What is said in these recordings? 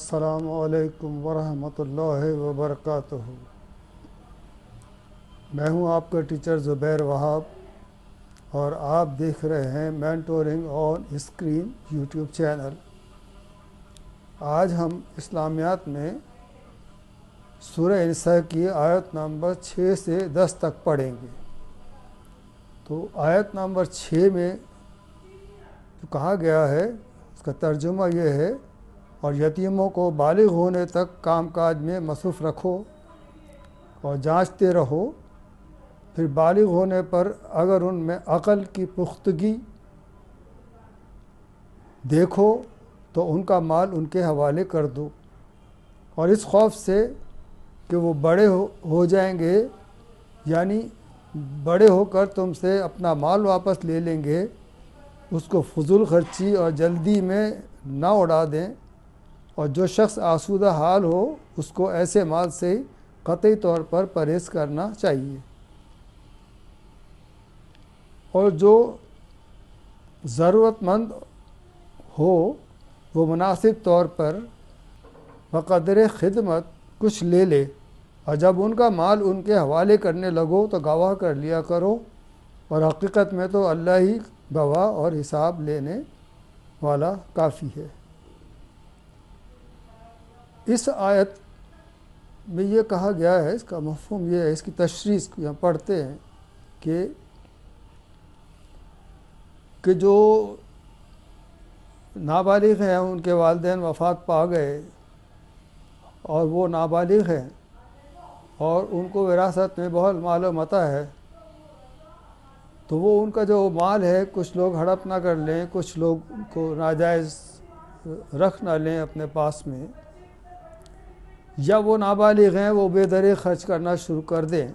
السلام علیکم ورحمۃ اللہ وبرکاتہ۔ میں ہوں آپ کا ٹیچر زبیر وہاب اور آپ دیکھ رہے ہیں mentoring on screen YouTube channel. آج ہم اسلامیات میں سورہ نساء کی آیت نمبر 6 سے 10 تک پڑھیں گے۔ تو آیت نمبر 6 میں جو کہا گیا ہے اس کا ترجمہ یہ ہے: اور یتیموں کو بالغ ہونے تک کام کاج میں مصروف رکھو اور جانچتے رہو، پھر بالغ ہونے پر اگر ان میں عقل کی پختگی دیکھو تو ان کا مال ان کے حوالے کر دو، اور اس خوف سے کہ وہ بڑے ہو جائیں گے، یعنی بڑے ہو کر تم سے اپنا مال واپس لے لیں گے، اس کو فضول خرچی اور جلدی میں نہ اڑا دیں، اور جو شخص آسودہ حال ہو اس کو ایسے مال سے قطعی طور پر پرہیز کرنا چاہیے، اور جو ضرورت مند ہو وہ مناسب طور پر بقدر خدمت کچھ لے لے، اور جب ان کا مال ان کے حوالے کرنے لگو تو گواہ کر لیا کرو، اور حقیقت میں تو اللہ ہی گواہ اور حساب لینے والا کافی ہے۔ اس آیت میں یہ کہا گیا ہے، اس کا مفہوم یہ ہے، اس کی تشریح یہاں پڑھتے ہیں کہ جو نابالغ ہیں ان کے والدین وفات پا گئے اور وہ نابالغ ہیں اور ان کو وراثت میں بہت مال و متاع ہے، تو وہ ان کا جو مال ہے کچھ لوگ ہڑپ نہ کر لیں، کچھ لوگ کو ناجائز رکھ نہ لیں اپنے پاس میں، یا وہ نابالغ ہیں وہ بے دریغ خرچ کرنا شروع کر دیں۔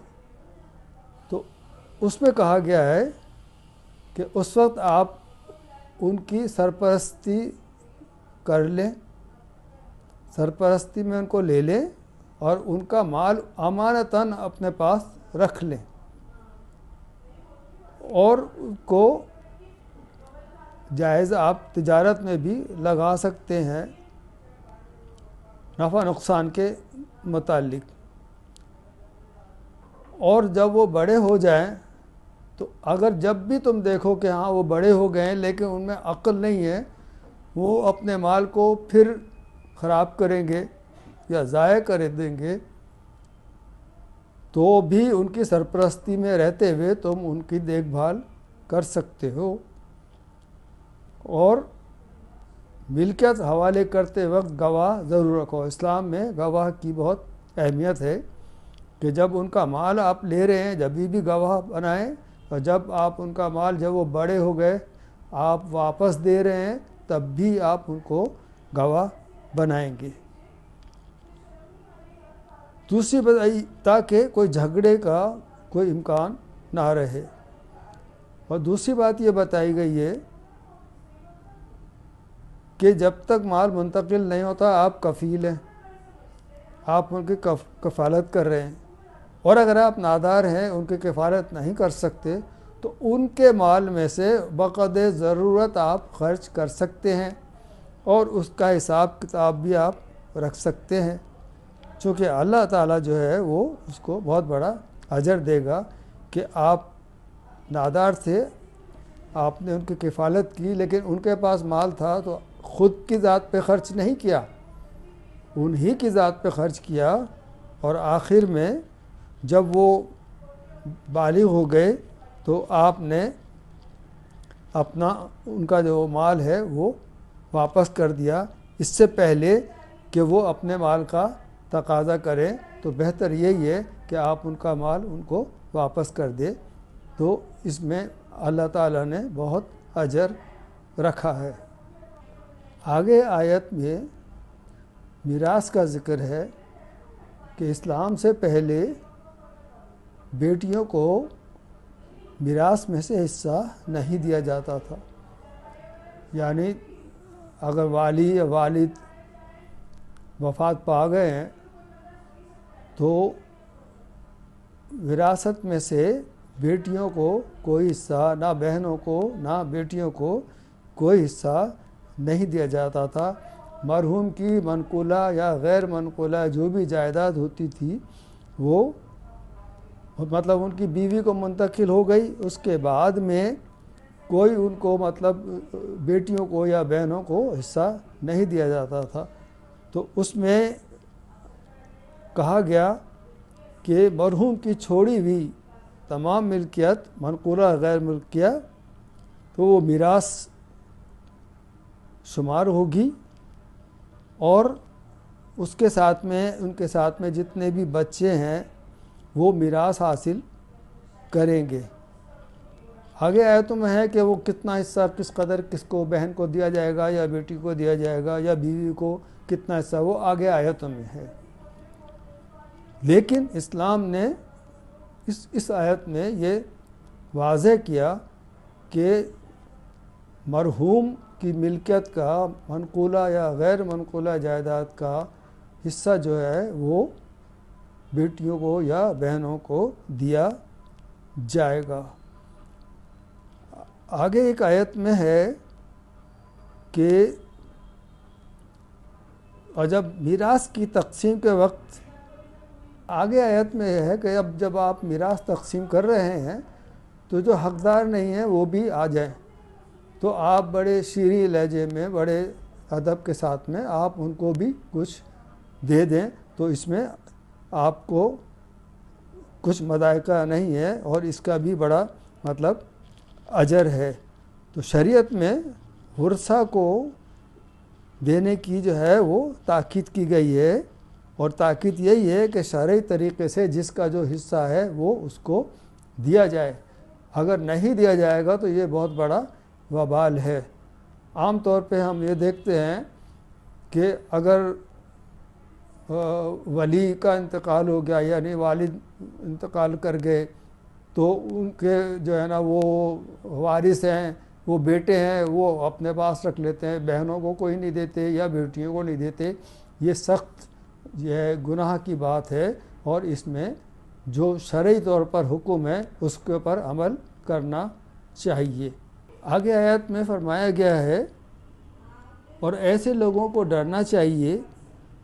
تو اس میں کہا گیا ہے کہ اس وقت آپ ان کی سرپرستی کر لیں، سرپرستی میں ان کو لے لیں اور ان کا مال امانتاً اپنے پاس رکھ لیں، اور ان کو جائز آپ تجارت میں بھی لگا سکتے ہیں نفع نقصان کے متعلق، اور جب وہ بڑے ہو جائیں تو اگر جب بھی تم دیکھو کہ ہاں وہ بڑے ہو گئے ہیں لیکن ان میں عقل نہیں ہے، وہ اپنے مال کو پھر خراب کریں گے یا ضائع کر دیں گے، تو بھی ان کی سرپرستی میں رہتے ہوئے تم ان کی دیکھ بھال کر سکتے ہو، اور ملکیت حوالے کرتے وقت گواہ ضرور رکھو۔ اسلام میں گواہ کی بہت اہمیت ہے کہ جب ان کا مال آپ لے رہے ہیں جب بھی گواہ بنائیں، اور جب آپ ان کا مال جب وہ بڑے ہو گئے آپ واپس دے رہے ہیں تب بھی آپ ان کو گواہ بنائیں گے۔ دوسری بات تاکہ کوئی جھگڑے کا کوئی امکان نہ رہے، اور دوسری بات یہ بتائی گئی ہے کہ جب تک مال منتقل نہیں ہوتا آپ کفیل ہیں، آپ ان کی کفالت کر رہے ہیں، اور اگر آپ نادار ہیں ان کی کفالت نہیں کر سکتے تو ان کے مال میں سے بقدر ضرورت آپ خرچ کر سکتے ہیں، اور اس کا حساب کتاب بھی آپ رکھ سکتے ہیں، چونکہ اللہ تعالیٰ جو ہے وہ اس کو بہت بڑا اجر دے گا کہ آپ نادار تھے، آپ نے ان کی کفالت کی، لیکن ان کے پاس مال تھا تو خود کی ذات پہ خرچ نہیں کیا، انہی کی ذات پہ خرچ کیا، اور آخر میں جب وہ بالغ ہو گئے تو آپ نے اپنا ان کا جو مال ہے وہ واپس کر دیا، اس سے پہلے کہ وہ اپنے مال کا تقاضا کریں، تو بہتر یہی ہے کہ آپ ان کا مال ان کو واپس کر دیں، تو اس میں اللہ تعالیٰ نے بہت اجر رکھا ہے۔ آگے آیت میں میراث کا ذکر ہے کہ اسلام سے پہلے بیٹیوں کو میراث میں سے حصہ نہیں دیا جاتا تھا، یعنی اگر والی یا والد وفات پا گئے ہیں تو وراثت میں سے بیٹیوں کو کوئی حصہ، نہ بہنوں کو نہ بیٹیوں کو کوئی حصہ نہیں دیا جاتا تھا، مرحوم کی منقولہ یا غیر منقولہ جو بھی جائیداد ہوتی تھی وہ مطلب ان کی بیوی کو منتقل ہو گئی، اس کے بعد میں کوئی ان کو مطلب بیٹیوں کو یا بہنوں کو حصہ نہیں دیا جاتا تھا۔ تو اس میں کہا گیا کہ مرحوم کی چھوڑی ہوئی تمام ملکیت منقولہ غیر ملکیہ تو وہ میراث شمار ہوگی، اور اس کے ساتھ میں ان کے ساتھ میں جتنے بھی بچے ہیں وہ میراث حاصل کریں گے۔ آگے آیتوں میں ہے کہ وہ کتنا حصہ کس قدر کس کو بہن کو دیا جائے گا یا بیٹی کو دیا جائے گا یا بیوی کو کتنا حصہ، وہ آگے آیتوں میں ہے۔ لیکن اسلام نے اس آیت میں یہ واضح کیا کہ مرحوم کی ملکیت کا منقولہ یا غیر منقولہ جائیداد کا حصہ جو ہے وہ بیٹیوں کو یا بہنوں کو دیا جائے گا۔ آگے ایک آیت میں ہے کہ اور جب میراث کی تقسیم کے وقت آگے آیت میں یہ ہے کہ اب جب آپ میراث تقسیم کر رہے ہیں تو جو حقدار نہیں ہیں وہ بھی آ جائیں، تو آپ بڑے شیریں لہجے میں بڑے ادب کے ساتھ میں آپ ان کو بھی کچھ دے دیں، تو اس میں آپ کو کچھ مضائقہ نہیں ہے اور اس کا بھی بڑا مطلب اجر ہے۔ تو شریعت میں ورثہ کو دینے کی جو ہے وہ تاکید کی گئی ہے، اور تاکید یہی ہے کہ شرعی طریقے سے جس کا جو حصہ ہے وہ اس کو دیا جائے۔ اگر نہیں دیا جائے گا تو یہ بہت بڑا وبال ہے۔ عام طور پہ ہم یہ دیکھتے ہیں کہ اگر ولی کا انتقال ہو گیا یعنی والد انتقال کر گئے تو ان کے جو ہے نا وہ وارث ہیں، وہ بیٹے ہیں، وہ اپنے پاس رکھ لیتے ہیں، بہنوں کو کوئی نہیں دیتے یا بیٹیوں کو نہیں دیتے۔ یہ سخت یہ گناہ کی بات ہے، اور اس میں جو شرعی طور پر حکم ہے اس کے اوپر عمل کرنا چاہیے۔ آگے آیت میں فرمایا گیا ہے اور ایسے لوگوں کو ڈرنا چاہیے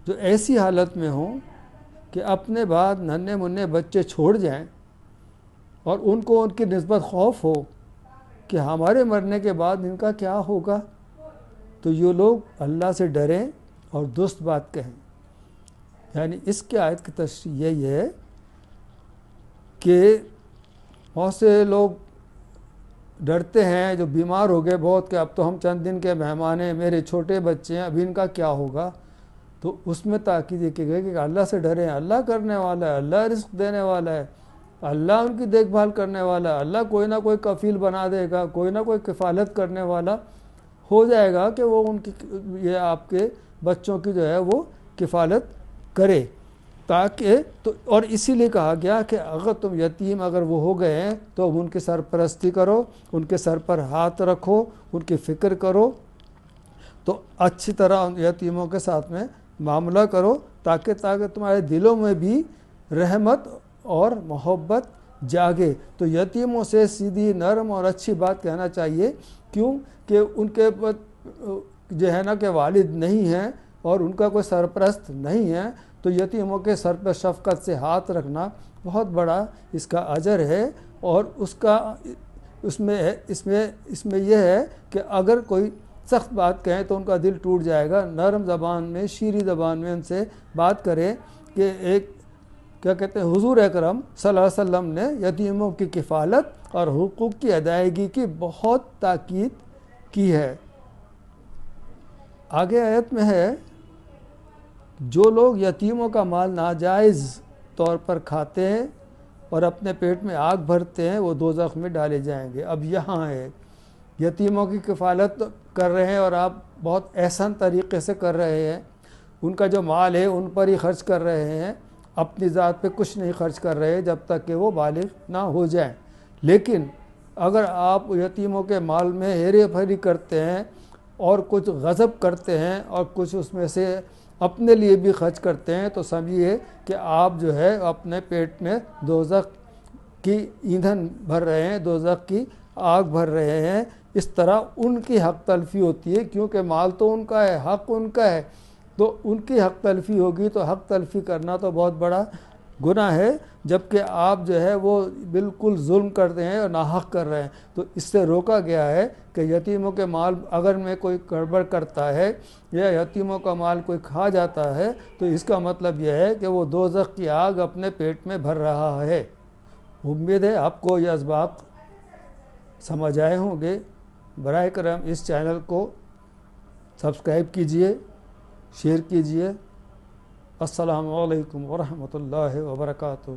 جو ایسی حالت میں ہوں کہ اپنے بعد ننھے منھے بچے چھوڑ جائیں اور ان کو ان کی نسبت خوف ہو کہ ہمارے مرنے کے بعد ان کا کیا ہوگا، تو یہ لوگ اللہ سے ڈریں اور درست بات کہیں۔ یعنی اس کی آیت کی تشریح یہی ہے کہ بہت سے لوگ ڈرتے ہیں جو بیمار ہو گئے بہت کہ اب تو ہم چند دن کے مہمان ہیں، میرے چھوٹے بچے ہیں، اب ان کا کیا ہوگا۔ تو اس میں تاکید یہ کی گئی کہ اللہ سے ڈریں، اللہ کرنے والا ہے، اللہ رزق دینے والا ہے، اللہ ان کی دیکھ بھال کرنے والا ہے، اللہ کوئی نہ کوئی کفیل بنا دے گا، کوئی نہ کوئی کفالت کرنے والا ہو جائے گا کہ وہ ان کی یہ آپ کے بچوں کی جو ہے وہ کفالت کرے۔ تاکہ تو اور اسی لیے کہا گیا کہ اگر تم یتیم اگر وہ ہو گئے ہیں تو ان کی سرپرستی کرو، ان کے سر پر ہاتھ رکھو، ان کی فکر کرو، تو اچھی طرح یتیموں کے ساتھ میں معاملہ کرو تاکہ تمہارے دلوں میں بھی رحمت اور محبت جاگے۔ تو یتیموں سے سیدھی نرم اور اچھی بات کہنا چاہیے، کیوں کہ ان کے جو ہے نا کہ والد نہیں ہیں اور ان کا کوئی سرپرست نہیں ہے، تو یتیموں کے سر پر شفقت سے ہاتھ رکھنا بہت بڑا اس کا اجر ہے۔ اور اس میں یہ ہے کہ اگر کوئی سخت بات کہیں تو ان کا دل ٹوٹ جائے گا، نرم زبان میں شیریں زبان میں ان سے بات کرے کہ ایک کیا کہتے ہیں حضور اکرم صلی اللہ علیہ وسلم نے یتیموں کی کفالت اور حقوق کی ادائیگی کی بہت تاکید کی ہے۔ آگے آیت میں ہے جو لوگ یتیموں کا مال ناجائز طور پر کھاتے ہیں اور اپنے پیٹ میں آگ بھرتے ہیں وہ دوزخ میں ڈالے جائیں گے۔ اب یہاں ہے یتیموں کی کفالت کر رہے ہیں اور آپ بہت احسن طریقے سے کر رہے ہیں، ان کا جو مال ہے ان پر ہی خرچ کر رہے ہیں، اپنی ذات پہ کچھ نہیں خرچ کر رہے جب تک کہ وہ بالغ نہ ہو جائیں۔ لیکن اگر آپ یتیموں کے مال میں ہیرے پھیری کرتے ہیں اور کچھ غصب کرتے ہیں اور کچھ اس میں سے اپنے لیے بھی خرچ کرتے ہیں تو سمجھیے کہ آپ جو ہے اپنے پیٹ میں دوزخ کی ایندھن بھر رہے ہیں، دوزخ کی آگ بھر رہے ہیں، اس طرح ان کی حق تلفی ہوتی ہے، کیونکہ مال تو ان کا ہے، حق ان کا ہے، تو ان کی حق تلفی ہوگی تو حق تلفی کرنا تو بہت بڑا گناہ ہے، جبکہ آپ جو ہے وہ بالکل ظلم کرتے ہیں اور ناحق کر رہے ہیں۔ تو اس سے روکا گیا ہے کہ یتیموں کے مال اگر میں کوئی گڑبڑ کرتا ہے یا یتیموں کا مال کوئی کھا جاتا ہے تو اس کا مطلب یہ ہے کہ وہ دوزخ کی آگ اپنے پیٹ میں بھر رہا ہے۔ امید ہے آپ کو یہ اسباق سمجھ آئے ہوں گے۔ براہ کرم اس چینل کو سبسکرائب کیجئے، شیئر کیجئے۔ السلام علیکم ورحمۃ اللہ وبرکاتہ۔